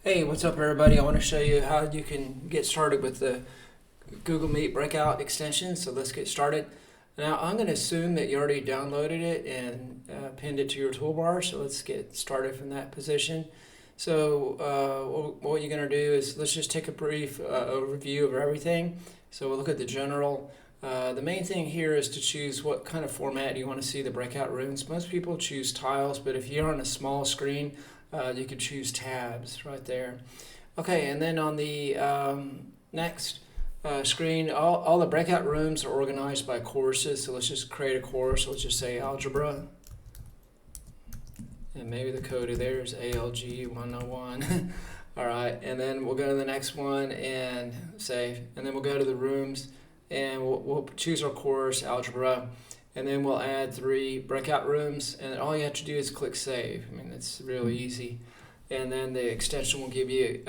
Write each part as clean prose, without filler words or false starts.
Hey, what's up everybody? I want to show you how you can get started with the Google Meet Breakout extension. So let's get started. Now I'm going to assume that you already downloaded it and pinned it to your toolbar. So let's get started from that position. So what you're going to do is let's just take a brief overview of everything. So we'll look at the general. The main thing here is to choose what kind of format you want to see the breakout rooms. Most people choose tiles, but if you're on a small screen, you could choose tabs right there. Okay, and then on the next screen, all the breakout rooms are organized by courses. So let's just create a course. Let's just say algebra. And maybe the code there is ALG 101. All right, and then we'll go to the next one and save. And then we'll go to the rooms and we'll choose our course, algebra. And then we'll add 3 breakout rooms, and all you have to do is click save. I mean, it's really easy. And then the extension will give you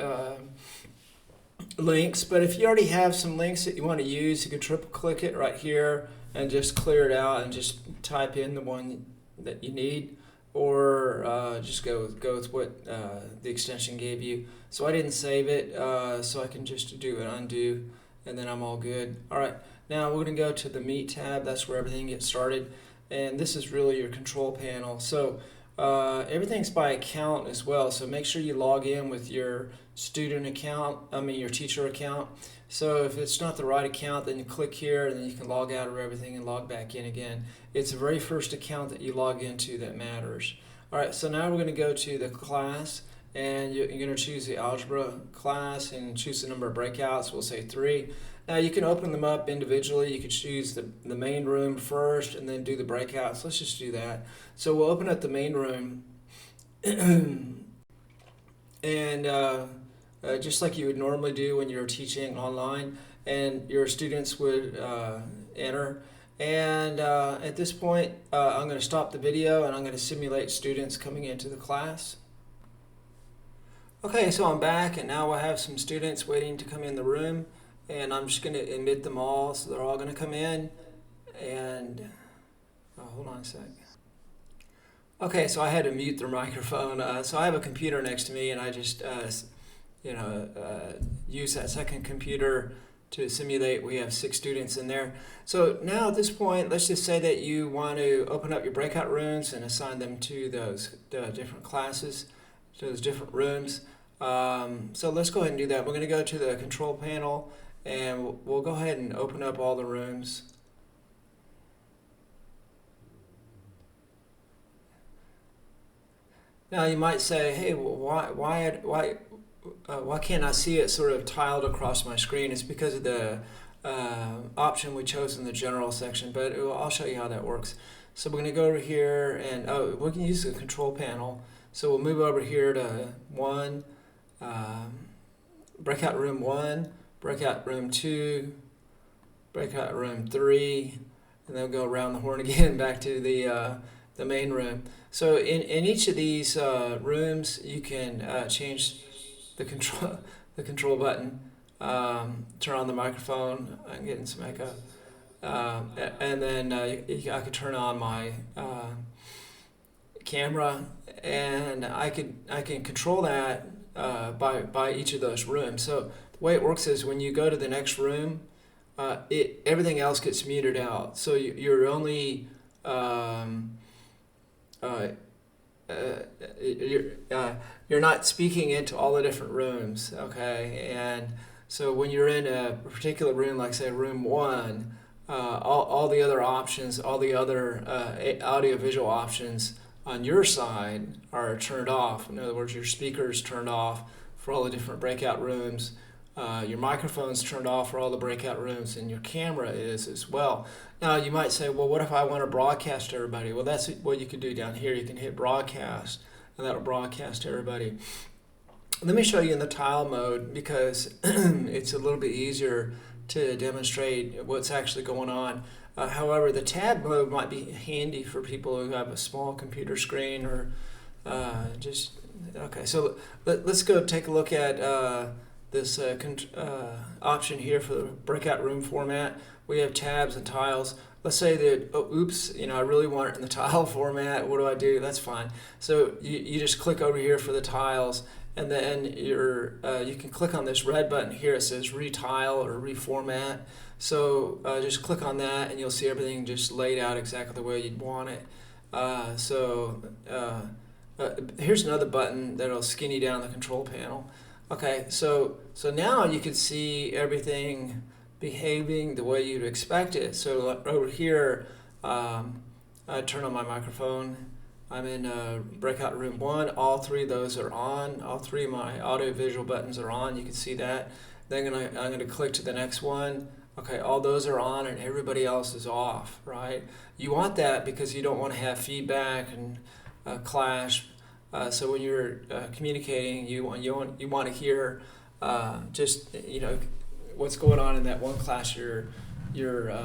links, but if you already have some links that you want to use, you can triple click it right here and just clear it out and just type in the one that you need, or just go with what the extension gave you. So I didn't save it, so I can just do an undo, and then I'm all good. All right. Now we're going to go to the Meet tab. That's where everything gets started. And this is really your control panel. So everything's by account as well. So make sure you log in with your student account, your teacher account. So if it's not the right account, then you click here and then you can log out of everything and log back in again. It's the very first account that you log into that matters. All right, so now we're going to go to the class. And you're going to choose the algebra class and choose the number of breakouts. We'll say 3. Now you can open them up individually. You could choose the main room first and then do the breakouts. Let's just do that. So we'll open up the main room and just like you would normally do when you're teaching online, and your students would enter. And at this point, I'm going to stop the video and I'm going to simulate students coming into the class. Okay, so I'm back, and now I have some students waiting to come in the room, and I'm just going to admit them all, so they're all going to come in. And hold on a sec. Okay, so I had to mute their microphone. So I have a computer next to me, and I just use that second computer to simulate. We have 6 students in there. So now at this point, let's just say that you want to open up your breakout rooms and assign them to those different classes, to those different rooms. So let's go ahead and do that. We're going to go to the control panel, and we'll go ahead and open up all the rooms. Now you might say, hey, well, why can't I see it sort of tiled across my screen? It's because of the option we chose in the general section, but I'll show you how that works. So we're going to go over here, and we can use the control panel. So we'll move over here to 1, breakout room 1, breakout room 2, breakout room 3, and then we'll go around the horn again back to the main room. So in each of these rooms, you can change the control button, turn on the microphone. I'm getting some echo, and then I could turn on my camera, and I can control that by each of those rooms. So the way it works is when you go to the next room, everything else gets muted out. So you're only you're not speaking into all the different rooms, okay? And so when you're in a particular room, like say room 1, all the other options, all the other audio-visual options on your side are turned off. In other words, your speaker's turned off for all the different breakout rooms. Your microphone's turned off for all the breakout rooms, and your camera is as well. Now you might say, well, what if I want to broadcast to everybody? Well, that's what you can do down here. You can hit broadcast, and that'll broadcast to everybody. Let me show you in the tile mode, because it's a little bit easier to demonstrate what's actually going on. However, the tab mode might be handy for people who have a small computer screen or okay. So let's go take a look at this option here for the breakout room format. We have tabs and tiles. Let's say that, oops, I really want it in the tile format. What do I do? That's fine. So you just click over here for the tiles, and then you can click on this red button here. It says retile or reformat. So just click on that, and you'll see everything just laid out exactly the way you'd want it. Here's another button that'll skinny down the control panel. Okay, so now you can see everything behaving the way you'd expect it. So over here, I turn on my microphone. I'm in Breakout Room 1. All three of those are on. All three of my audio-visual buttons are on. You can see that. Then I'm going to click to the next one. Okay, all those are on and everybody else is off, right? You want that because you don't want to have feedback and clash. So when you're communicating, you want to hear just what's going on in that one class you're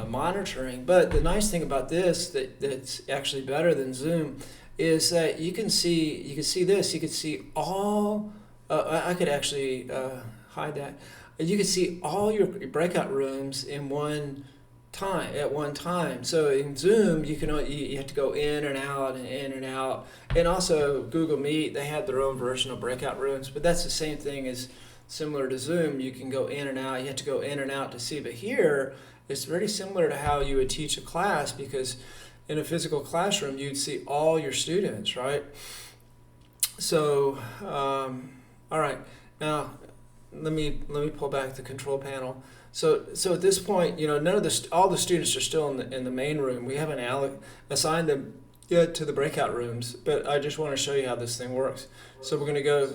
monitoring. But the nice thing about this that's actually better than Zoom is that you can see this. You can see all. I could actually hide that. You can see all your breakout rooms in at one time. So in Zoom, you have to go in and out and in and out. And also Google Meet, they have their own version of breakout rooms, but that's the same thing as similar to Zoom. You can go in and out. You have to go in and out to see. But here, it's very similar to how you would teach a class, because in a physical classroom, you'd see all your students, right? So, all right. Now, let me pull back the control panel. So at this point, all the students are still in the main room. We haven't assigned them yet to the breakout rooms, but I just want to show you how this thing works. So we're going to go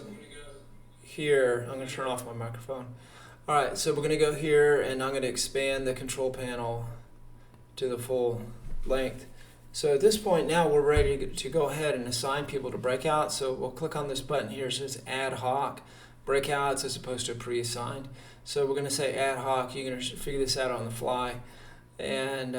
here. I'm going to turn off my microphone. All right, so we're going to go here, and I'm going to expand the control panel to the full length. So at this point now we're ready to go ahead and assign people to breakouts. So we'll click on this button here. It says ad hoc breakouts as opposed to pre-assigned. So we're going to say ad hoc. You're going to figure this out on the fly. And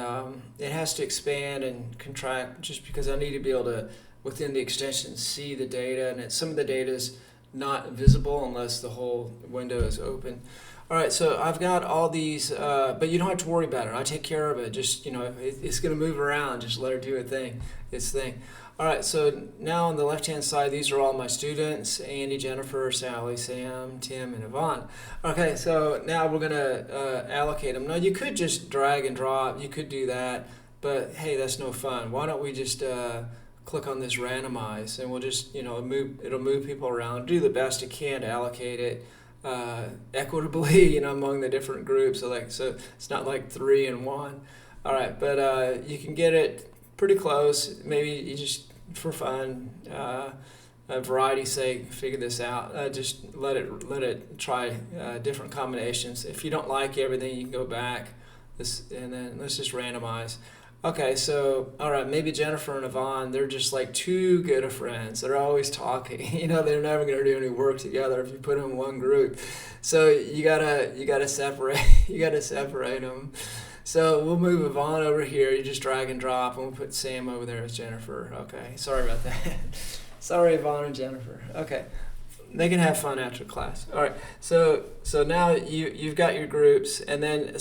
it has to expand and contract just because I need to be able to, within the extension, see the data. And some of the data is not visible unless the whole window is open. All right, so I've got all these, but you don't have to worry about it. I take care of it. Just, it's going to move around. Just let her do its thing. All right, so now on the left-hand side, these are all my students: Andy, Jennifer, Sally, Sam, Tim, and Yvonne. Okay, so now we're going to allocate them. Now, you could just drag and drop. You could do that, but hey, that's no fun. Why don't we just click on this randomize, and we'll just, it'll move people around. Do the best it can to allocate it equitably, among the different groups. So it's not like 3 and 1. All right, but you can get it pretty close. Maybe you just, for fun, variety's sake, figure this out. Just let it try different combinations. If you don't like everything, you can go back. And then let's just randomize. Okay, so, all right, maybe Jennifer and Yvonne, they're just like too good of friends. They're always talking. They're never going to do any work together if you put them in one group. So you gotta separate them. So we'll move Yvonne over here. You just drag and drop, and we'll put Sam over there as Jennifer. Okay, sorry about that. Sorry, Yvonne and Jennifer. Okay, they can have fun after class. All right, so now you've got your groups, and then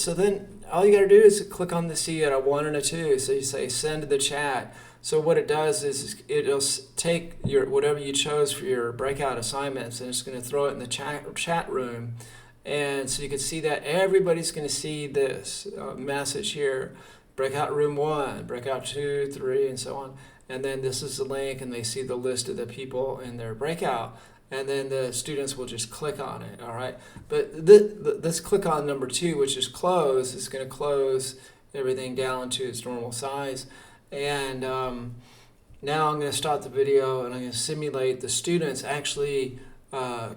all you got to do is click on the C at a 1 and a 2. So you say send to the chat. So what it does is it'll take your whatever you chose for your breakout assignments, and it's going to throw it in the chat room. And so you can see that everybody's going to see this message here: breakout room 1, breakout 2, 3, and so on. And then this is the link, and they see the list of the people in their breakout. And then the students will just click on it, all right? But let's click on number 2, which is close. It's going to close everything down to its normal size. And now I'm going to stop the video, and I'm going to simulate the students actually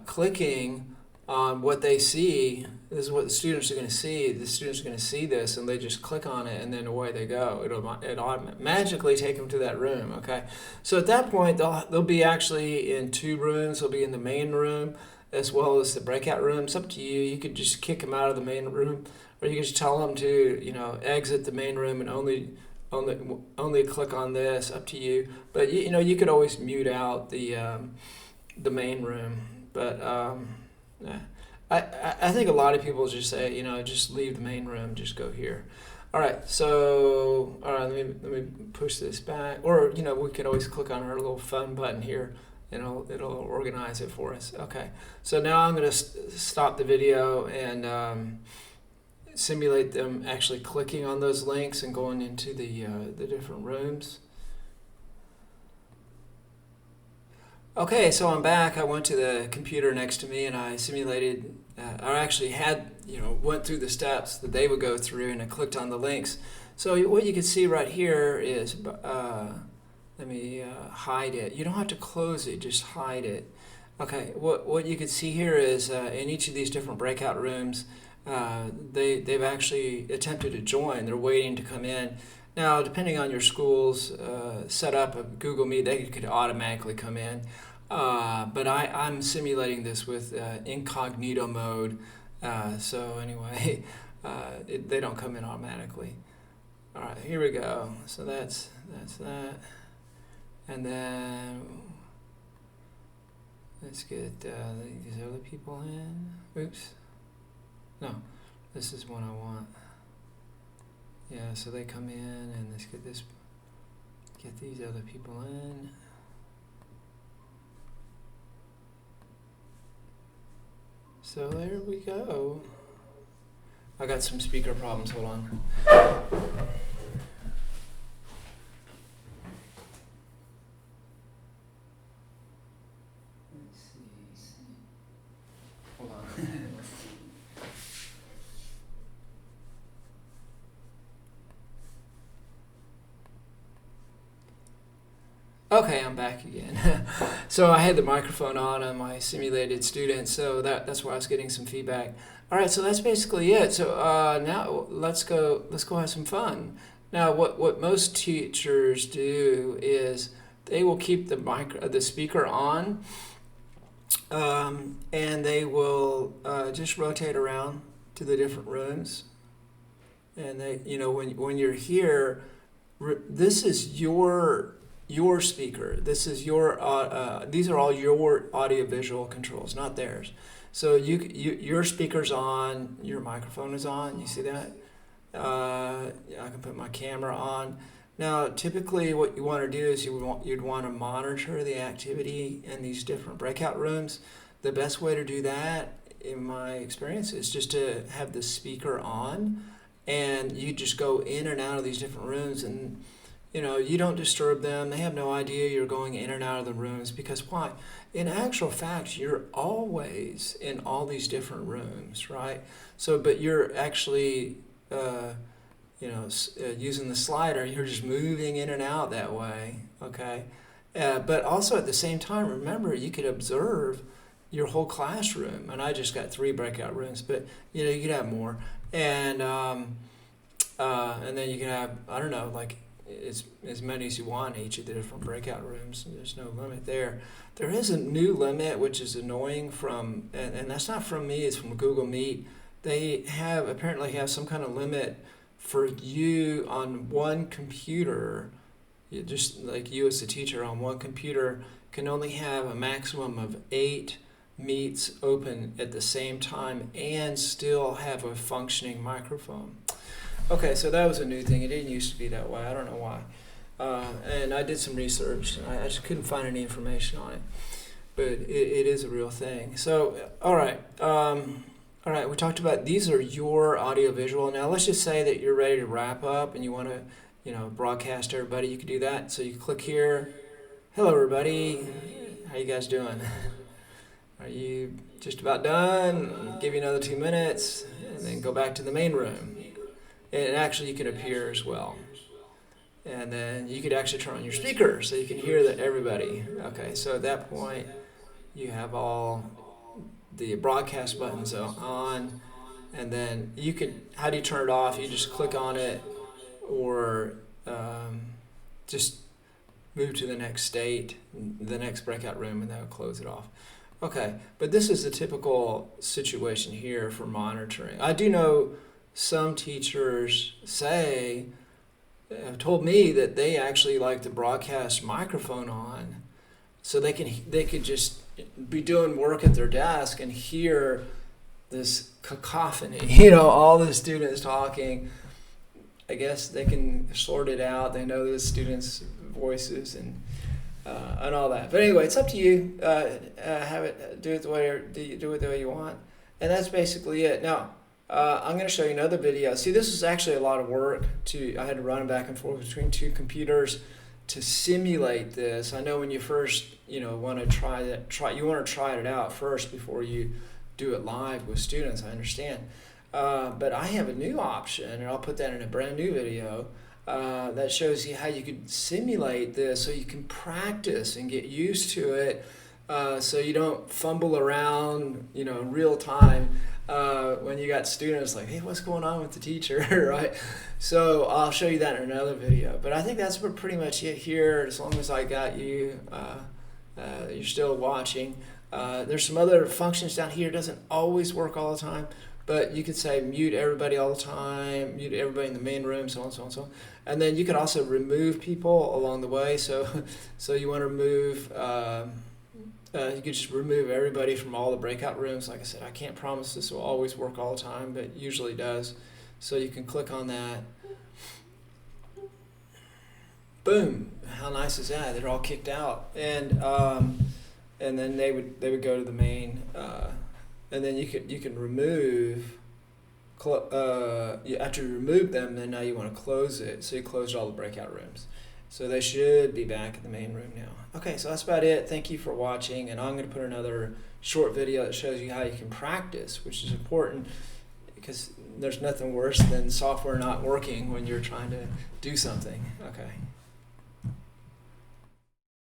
clicking on what they see. This is what the students are going to see. The students are going to see this, and they just click on it, and then away they go. It'll magically take them to that room, okay? So at that point, they'll be actually in 2 rooms. They'll be in the main room as well as the breakout room. It's up to you. You could just kick them out of the main room, or you could just tell them to, exit the main room and only click on this. Up to you. But, you could always mute out the main room. But I think a lot of people just say, just leave the main room, just go here. All right, let me push this back. Or, we could always click on our little fun button here it'll organize it for us. Okay, so now I'm going to stop the video and simulate them actually clicking on those links and going into the different rooms. Okay, so I'm back. I went to the computer next to me and I simulated, I actually had, went through the steps that they would go through, and I clicked on the links. So what you can see right here is, let me hide it. You don't have to close it, just hide it. Okay, what you can see here is in each of these different breakout rooms, they've actually attempted to join. They're waiting to come in. Now, depending on your school's setup of Google Meet, they could automatically come in. But I'm simulating this with incognito mode. So anyway, they don't come in automatically. All right, here we go. So that's that. And then let's get these other people in. Oops. No, this is one I want. Yeah, so they come in, and let's get these other people in. So there we go. I got some speaker problems, hold on. Let's see. Hold on. Okay, I'm back again. So I had the microphone on my simulated student, so that's why I was getting some feedback. All right, so that's basically it. So now let's go have some fun. Now, what most teachers do is they will keep the speaker on, and they will just rotate around to the different rooms. And they, when you're here, this is your speaker. This is these are all your audio-visual controls, not theirs. So your speaker's on, your microphone is on. You see that? I can put my camera on. Now, typically, what you want to do is you'd want to monitor the activity in these different breakout rooms. The best way to do that, in my experience, is just to have the speaker on, and you just go in and out of these different rooms, and you don't disturb them. They have no idea you're going in and out of the rooms, because why? In actual fact, you're always in all these different rooms, right? So, but you're actually, using the slider, you're just moving in and out that way, okay? But also at the same time, remember, you could observe your whole classroom. And I just got 3 breakout rooms, but you could have more. And then you can have, I don't know, like, as many as you want in each of the different breakout rooms. There's no limit there. There is a new limit, which is annoying and that's not from me, it's from Google Meet. They apparently have some kind of limit for you on one computer. Just like you as a teacher on one computer can only have a maximum of 8 meets open at the same time and still have a functioning microphone. Okay, so that was a new thing. It didn't used to be that way. I don't know why. And I did some research. I just couldn't find any information on it. But it is a real thing. So, all right. We talked about these are your audio-visual. Now, let's just say that you're ready to wrap up and you want to, broadcast to everybody. You can do that. So you click here. Hello, everybody. How you guys doing? Are you just about done? Give you another 2 minutes and then go back to the main room. And actually, you can appear as well. And then you could actually turn on your speaker so you can hear everybody. Okay, so at that point, you have all the broadcast buttons on. And then how do you turn it off? You just click on it or just move to the next state, the next breakout room, and that'll close it off. Okay, but this is a typical situation here for monitoring. I do know some teachers have told me that they actually like the broadcast microphone on, so they could just be doing work at their desk and hear this cacophony, all the students talking. I guess they can sort it out. They know the students' voices, and and all that. But anyway, it's up to you. Have it do it the way you want, and that's basically it. Now, I'm going to show you another video. See, this is actually a lot of work. I had to run back and forth between two computers to simulate this. I know when you first, want to try it out first before you do it live with students. I understand, but I have a new option, and I'll put that in a brand new video. That shows you how you could simulate this so you can practice and get used to it, so you don't fumble around, in real time when you got students like, hey, what's going on with the teacher, right? So I'll show you that in another video. But I think that's pretty much it here. As long as I got you, you're still watching. There's some other functions down here. It doesn't always work all the time. But you could say mute everybody all the time, mute everybody in the main room, so on, so on, so on. And then you could also remove people along the way. So you want to remove, you could just remove everybody from all the breakout rooms. Like I said, I can't promise this will always work all the time, but it usually does. So you can click on that. Boom! How nice is that? They're all kicked out, and then they would go to the main. And then you can remove, after you remove them, then now you want to close it. So you closed all the breakout rooms. So they should be back in the main room now. Okay, so that's about it. Thank you for watching. And I'm going to put another short video that shows you how you can practice, which is important because there's nothing worse than software not working when you're trying to do something. Okay.